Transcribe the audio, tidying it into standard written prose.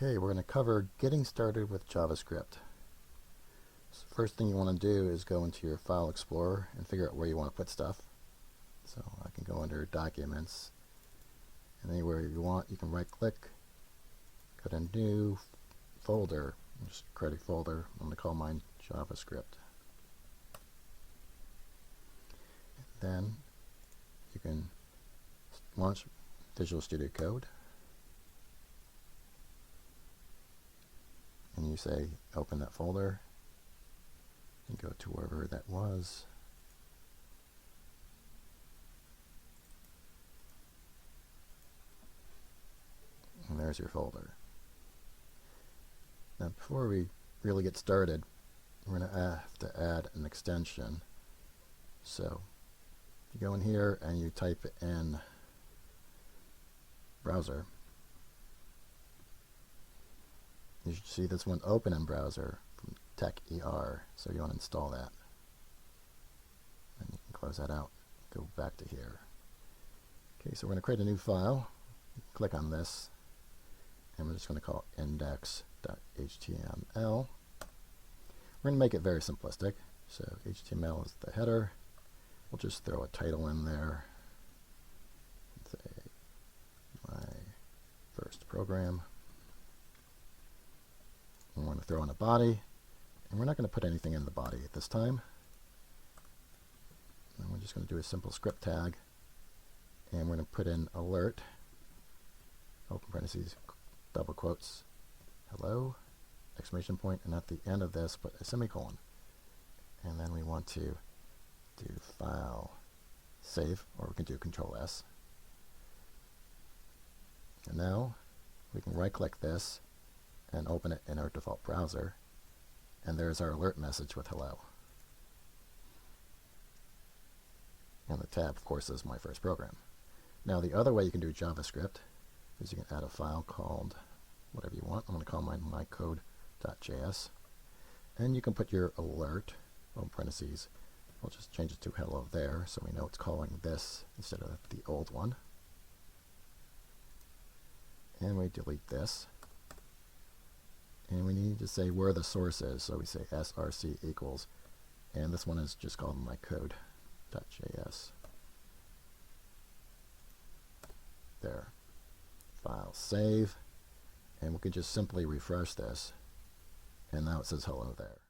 Okay, we're going to cover getting started with JavaScript. So first thing you want to do is go into your File Explorer and figure out where you want to put stuff. So I can go under Documents, and anywhere you want, you can right-click, go to New Folder, and just create a folder. I'm going to call mine JavaScript. Then you can launch Visual Studio Code. And you say open that folder and go to wherever that was. And there's your folder. Now before we really get started, we're going to have to add an extension. So you go in here and you type in browser. You should see this one open in browser from TechER, so you want to install that. And you can close that out, go back to here. Okay, so we're going to create a new file. Click on this, and we're just going to call it index.html. We're going to make it very simplistic. So HTML is the header. We'll just throw a title in there. Say, my first program. We want to throw in a body, and we're not going to put anything in the body at this time. And we're just going to do a simple script tag, and we're going to put in alert, open parentheses, double quotes, hello, exclamation point, and at the end of this put a semicolon. And then we want to do file, save, or we can do Control S. And now we can right click this and open it in our default browser, and there's our alert message with hello. And the tab, of course, is my first program. Now the other way you can do JavaScript is you can add a file called whatever you want. I'm going to call mine mycode.js, and you can put your alert, open parentheses, we'll just change it to hello there so we know it's calling this instead of the old one. And we delete this. And we need to say where the source is, so we say src equals, and this one is just called mycode.js. There. File save, and we can just simply refresh this, and now it says hello there.